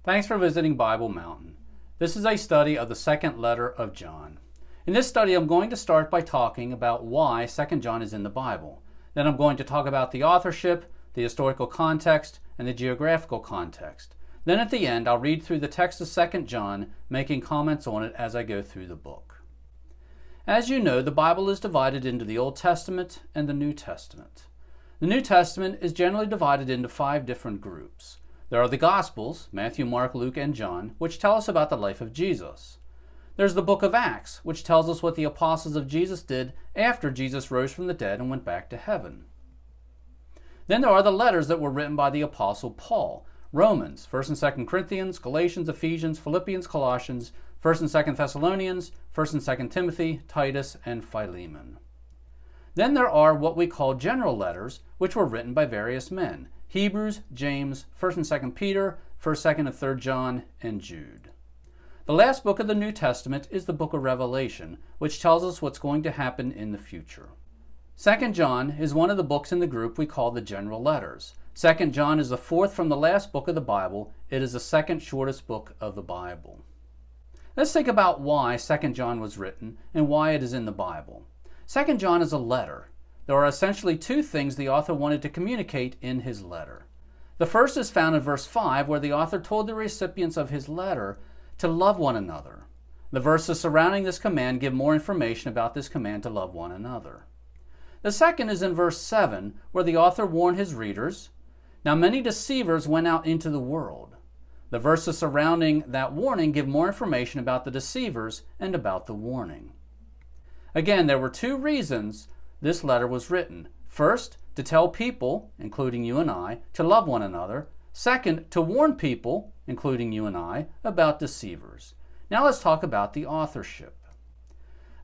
Thanks for visiting Bible Mountain. This is a study of the second letter of John. In this study, I'm going to start by talking about why 2 John is in the Bible. Then I'm going to talk about the authorship, the historical context, and the geographical context. Then at the end, I'll read through the text of 2 John, making comments on it as I go through the book. As you know, the Bible is divided into the Old Testament and the New Testament. The New Testament is generally divided into 5 different groups. There are the Gospels, Matthew, Mark, Luke, and John, which tell us about the life of Jesus. There's the book of Acts, which tells us what the apostles of Jesus did after Jesus rose from the dead and went back to heaven. Then there are the letters that were written by the apostle Paul: Romans, 1st and 2nd Corinthians, Galatians, Ephesians, Philippians, Colossians, 1st and 2nd Thessalonians, 1st and 2nd Timothy, Titus, and Philemon. Then there are what we call general letters, which were written by various men: Hebrews, James, 1st and 2nd Peter, 1st, 2nd, and 3rd John, and Jude. The last book of the New Testament is the book of Revelation, which tells us what's going to happen in the future. 2 John is one of the books in the group we call the general letters. 2 John is the fourth from the last book of the Bible. It is the second shortest book of the Bible. Let's think about why 2 John was written and why it is in the Bible. 2 John is a letter. There are essentially 2 things the author wanted to communicate in his letter. The first is found in verse 5, where the author told the recipients of his letter to love one another. The verses surrounding this command give more information about this command to love one another. The second is in verse 7, where the author warned his readers, "Now many deceivers went out into the world." The verses surrounding that warning give more information about the deceivers and about the warning. Again, there were 2 reasons this letter was written. First, to tell people, including you and I, to love one another. Second, to warn people, including you and I, about deceivers. Now let's talk about the authorship.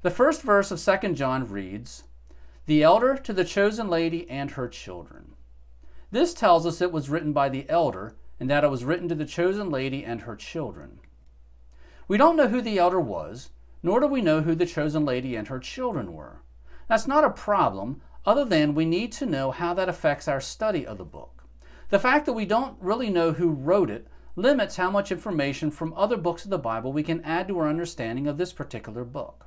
The first verse of 2 John reads, "The elder to the chosen lady and her children." This tells us it was written by the elder and that it was written to the chosen lady and her children. We don't know who the elder was, nor do we know who the chosen lady and her children were. That's not a problem, other than we need to know how that affects our study of the book. The fact that we don't really know who wrote it limits how much information from other books of the Bible we can add to our understanding of this particular book.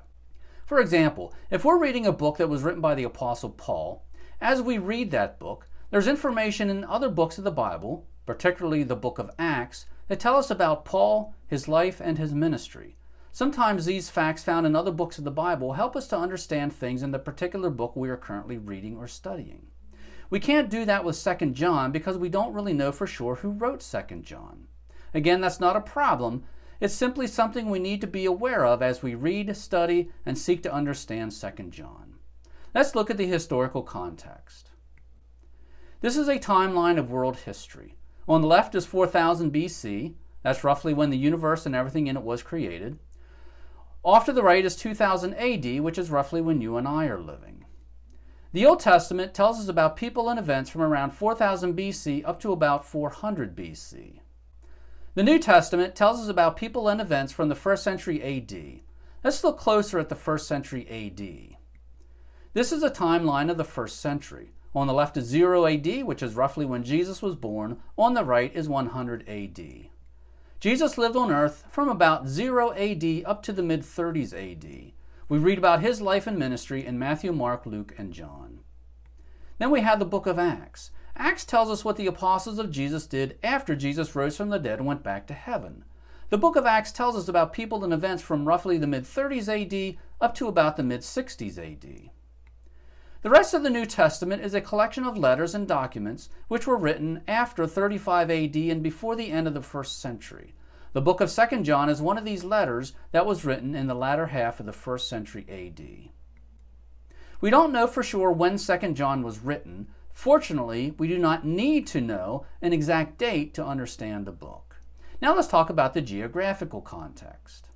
For example, if we're reading a book that was written by the apostle Paul, as we read that book, there's information in other books of the Bible, particularly the book of Acts, that tell us about Paul, his life, and his ministry. Sometimes these facts found in other books of the Bible help us to understand things in the particular book we are currently reading or studying. We can't do that with 2 John because we don't really know for sure who wrote 2 John. Again, that's not a problem. It's simply something we need to be aware of as we read, study, and seek to understand 2 John. Let's look at the historical context. This is a timeline of world history. On the left is 4000 BC. That's roughly when the universe and everything in it was created. Off to the right is 2000 AD, which is roughly when you and I are living. The Old Testament tells us about people and events from around 4000 BC up to about 400 BC. The New Testament tells us about people and events from the 1st century AD. Let's look closer at the 1st century AD. This is a timeline of the 1st century. On the left is 0 AD, which is roughly when Jesus was born. On the right is 100 AD. Jesus lived on earth from about 0 AD up to the mid-30s AD. We read about his life and ministry in Matthew, Mark, Luke, and John. Then we have the book of Acts. Acts tells us what the apostles of Jesus did after Jesus rose from the dead and went back to heaven. The book of Acts tells us about people and events from roughly the mid-30s AD up to about the mid-60s AD. The rest of the New Testament is a collection of letters and documents which were written after 35 AD and before the end of the 1st century. The book of 2 John is one of these letters that was written in the latter half of the 1st century AD. We don't know for sure when 2 John was written. Fortunately, we do not need to know an exact date to understand the book. Now let's talk about the geographical context.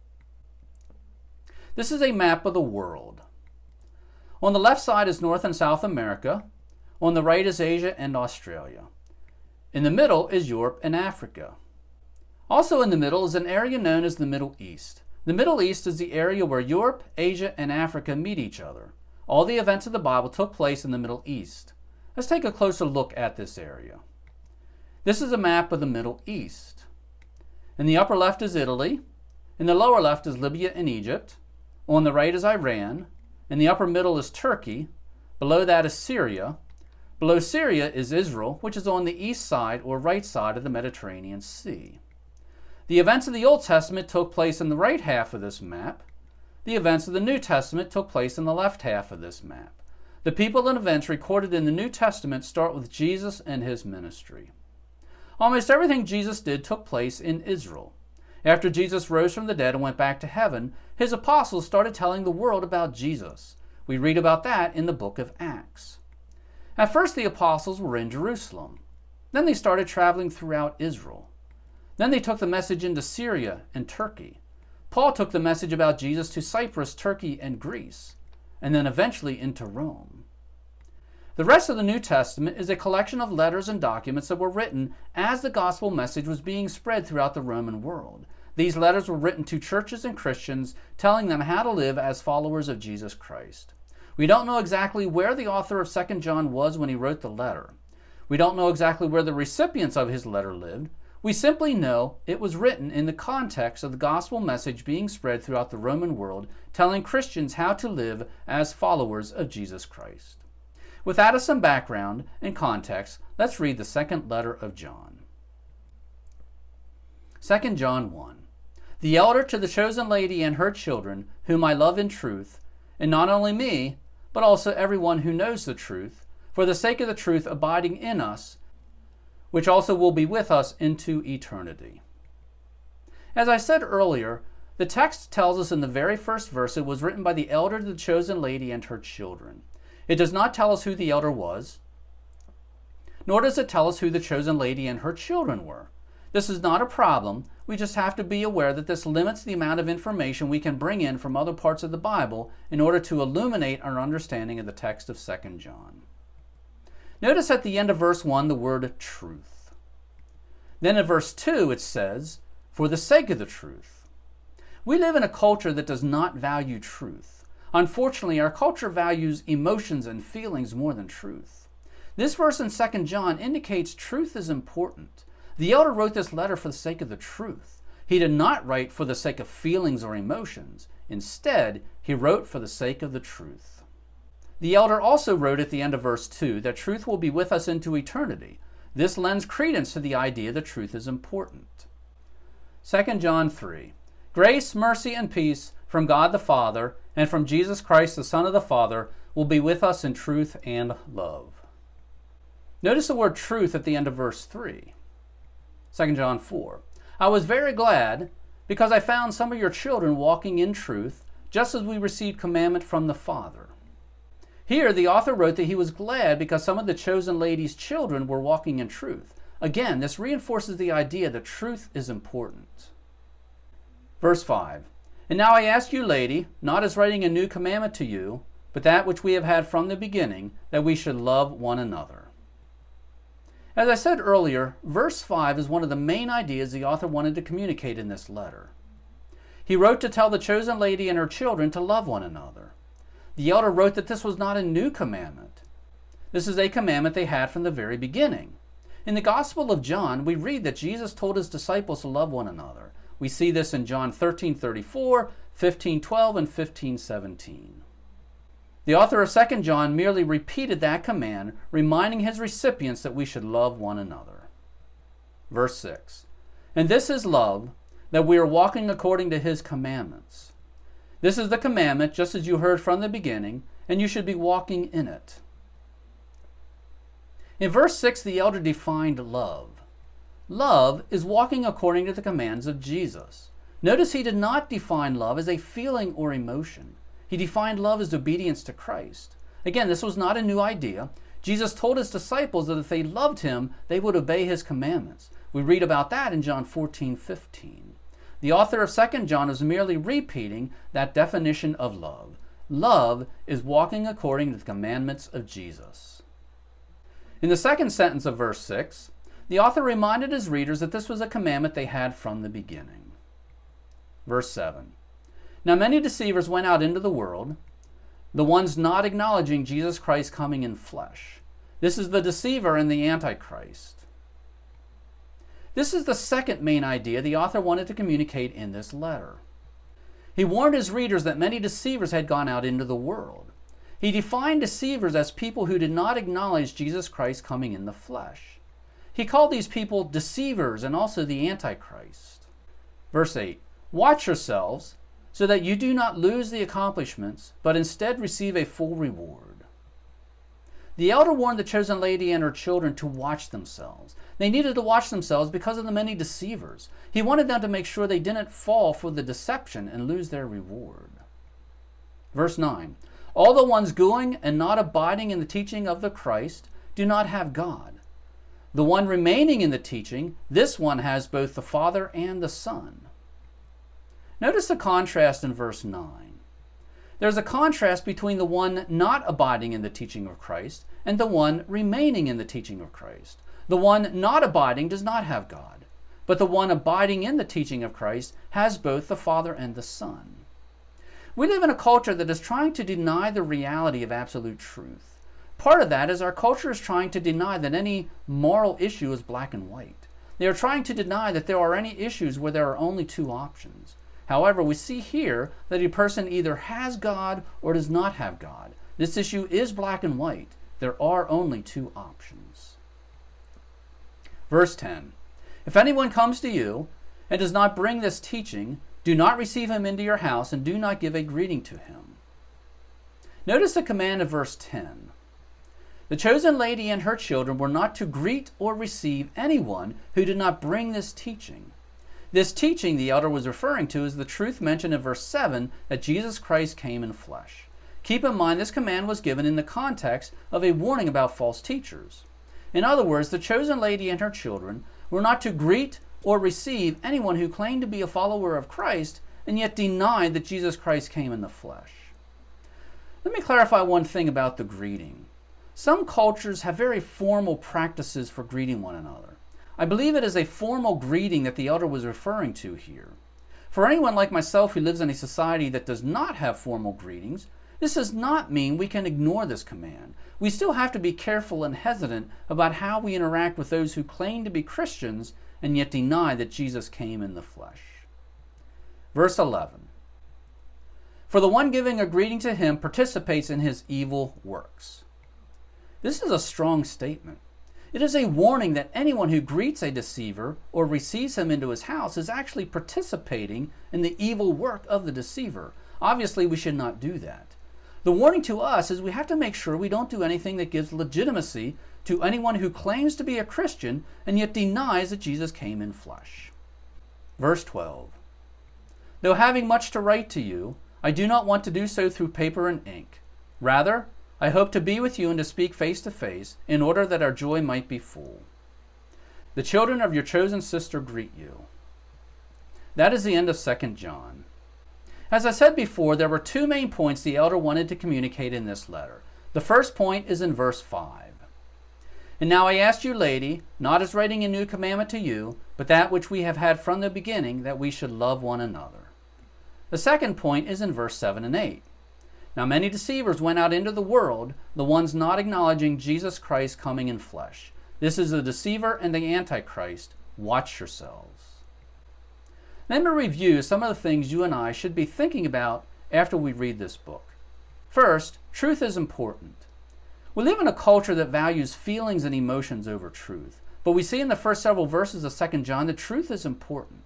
This is a map of the world. On the left side is North and South America. On the right is Asia and Australia. In the middle is Europe and Africa. Also in the middle is an area known as the Middle East. The Middle East is the area where Europe, Asia, and Africa meet each other. All the events of the Bible took place in the Middle East. Let's take a closer look at this area. This is a map of the Middle East. In the upper left is Italy. In the lower left is Libya and Egypt. On the right is Iran. In the upper middle is Turkey. Below that is Syria. Below Syria is Israel, which is on the east side or right side of the Mediterranean Sea. The events of the Old Testament took place in the right half of this map. The events of the New Testament took place in the left half of this map. The people and events recorded in the New Testament start with Jesus and his ministry. Almost everything Jesus did took place in Israel. After Jesus rose from the dead and went back to heaven, his apostles started telling the world about Jesus. We read about that in the book of Acts. At first, the apostles were in Jerusalem. Then they started traveling throughout Israel. Then they took the message into Syria and Turkey. Paul took the message about Jesus to Cyprus, Turkey, and Greece, and then eventually into Rome. The rest of the New Testament is a collection of letters and documents that were written as the gospel message was being spread throughout the Roman world. These letters were written to churches and Christians, telling them how to live as followers of Jesus Christ. We don't know exactly where the author of 2 John was when he wrote the letter. We don't know exactly where the recipients of his letter lived. We simply know it was written in the context of the gospel message being spread throughout the Roman world, telling Christians how to live as followers of Jesus Christ. With that as some background and context, let's read the second letter of John. 2 John 1. The elder to the chosen lady and her children, whom I love in truth, and not only me, but also everyone who knows the truth, for the sake of the truth abiding in us, which also will be with us into eternity. As I said earlier, the text tells us in the very first verse it was written by the elder to the chosen lady and her children. It does not tell us who the elder was, nor does it tell us who the chosen lady and her children were. This is not a problem. We just have to be aware that this limits the amount of information we can bring in from other parts of the Bible in order to illuminate our understanding of the text of 2 John. Notice at the end of verse 1 the word truth. Then in verse 2 it says, for the sake of the truth. We live in a culture that does not value truth. Unfortunately, our culture values emotions and feelings more than truth. This verse in 2 John indicates truth is important. The elder wrote this letter for the sake of the truth. He did not write for the sake of feelings or emotions. Instead, he wrote for the sake of the truth. The elder also wrote at the end of verse 2 that truth will be with us into eternity. This lends credence to the idea that truth is important. 2 John 3. Grace, mercy, and peace from God the Father and from Jesus Christ, the Son of the Father, will be with us in truth and love. Notice the word truth at the end of verse 3. 2 John 4. I was very glad because I found some of your children walking in truth, just as we received commandment from the Father. Here, the author wrote that he was glad because some of the chosen lady's children were walking in truth. Again, this reinforces the idea that truth is important. Verse 5. And now I ask you, lady, not as writing a new commandment to you, but that which we have had from the beginning, that we should love one another. As I said earlier, verse 5 is one of the main ideas the author wanted to communicate in this letter. He wrote to tell the chosen lady and her children to love one another. The elder wrote that this was not a new commandment. This is a commandment they had from the very beginning. In the Gospel of John, we read that Jesus told his disciples to love one another. We see this in John 13:34, 15:12, and 15:17. The author of 2 John merely repeated that command, reminding his recipients that we should love one another. Verse 6. And this is love, that we are walking according to his commandments. This is the commandment, just as you heard from the beginning, and you should be walking in it. In verse 6, the elder defined love. Love is walking according to the commands of Jesus. Notice he did not define love as a feeling or emotion. He defined love as obedience to Christ. Again, this was not a new idea. Jesus told his disciples that if they loved him, they would obey his commandments. We read about that in John 14:15. The author of 2 John is merely repeating that definition of love. Love is walking according to the commandments of Jesus. In the second sentence of verse 6, the author reminded his readers that this was a commandment they had from the beginning. Verse 7. Now many deceivers went out into the world, the ones not acknowledging Jesus Christ coming in flesh. This is the deceiver and the antichrist. This is the second main idea the author wanted to communicate in this letter. He warned his readers that many deceivers had gone out into the world. He defined deceivers as people who did not acknowledge Jesus Christ coming in the flesh. He called these people deceivers and also the Antichrist. Verse 8, "Watch yourselves so that you do not lose the accomplishments, but instead receive a full reward." The elder warned the chosen lady and her children to watch themselves. They needed to watch themselves because of the many deceivers. He wanted them to make sure they didn't fall for the deception and lose their reward. Verse 9, "All the ones going and not abiding in the teaching of the Christ do not have God. The one remaining in the teaching, this one has both the Father and the Son." Notice the contrast in verse 9. There's a contrast between the one not abiding in the teaching of Christ and the one remaining in the teaching of Christ. The one not abiding does not have God, but the one abiding in the teaching of Christ has both the Father and the Son. We live in a culture that is trying to deny the reality of absolute truth. Part of that is our culture is trying to deny that any moral issue is black and white. They are trying to deny that there are any issues where there are only two options. However, we see here that a person either has God or does not have God. This issue is black and white. There are only two options. Verse 10, "If anyone comes to you and does not bring this teaching, do not receive him into your house and do not give a greeting to him." Notice the command of verse 10. The chosen lady and her children were not to greet or receive anyone who did not bring this teaching. This teaching the elder was referring to is the truth mentioned in verse 7 that Jesus Christ came in flesh. Keep in mind this command was given in the context of a warning about false teachers. In other words, the chosen lady and her children were not to greet or receive anyone who claimed to be a follower of Christ and yet denied that Jesus Christ came in the flesh. Let me clarify one thing about the greeting. Some cultures have very formal practices for greeting one another. I believe it is a formal greeting that the elder was referring to here. For anyone like myself who lives in a society that does not have formal greetings, this does not mean we can ignore this command. We still have to be careful and hesitant about how we interact with those who claim to be Christians and yet deny that Jesus came in the flesh. Verse 11, "For the one giving a greeting to him participates in his evil works." This is a strong statement. It is a warning that anyone who greets a deceiver or receives him into his house is actually participating in the evil work of the deceiver. Obviously, we should not do that. The warning to us is we have to make sure we don't do anything that gives legitimacy to anyone who claims to be a Christian and yet denies that Jesus came in flesh. Verse 12, "Though having much to write to you, I do not want to do so through paper and ink. Rather, I hope to be with you and to speak face to face, in order that our joy might be full. The children of your chosen sister greet you." That is the end of 2 John. As I said before, there were two main points the elder wanted to communicate in this letter. The first point is in verse 5. "And now I ask you, lady, not as writing a new commandment to you, but that which we have had from the beginning, that we should love one another." The second point is in verse 7 and 8. "Now many deceivers went out into the world, the ones not acknowledging Jesus Christ coming in flesh. This is the deceiver and the Antichrist. Watch yourselves." Let me review some of the things you and I should be thinking about after we read this book. First, truth is important. We live in a culture that values feelings and emotions over truth, but we see in the first several verses of 2 John that truth is important.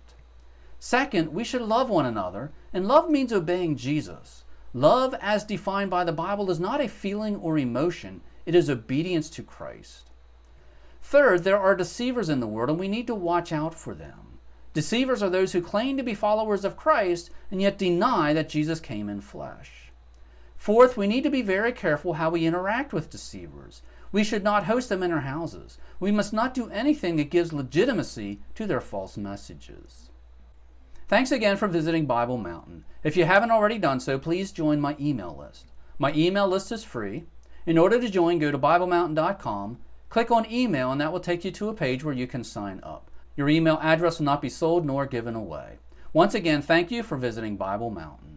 Second, we should love one another, and love means obeying Jesus. Love, as defined by the Bible, is not a feeling or emotion. It is obedience to Christ. Third, there are deceivers in the world, and we need to watch out for them. Deceivers are those who claim to be followers of Christ and yet deny that Jesus came in flesh. Fourth, we need to be very careful how we interact with deceivers. We should not host them in our houses. We must not do anything that gives legitimacy to their false messages. Thanks again for visiting Bible Mountain. If you haven't already done so, please join my email list. My email list is free. In order to join, go to BibleMountain.com, click on email, and that will take you to a page where you can sign up. Your email address will not be sold nor given away. Once again, thank you for visiting Bible Mountain.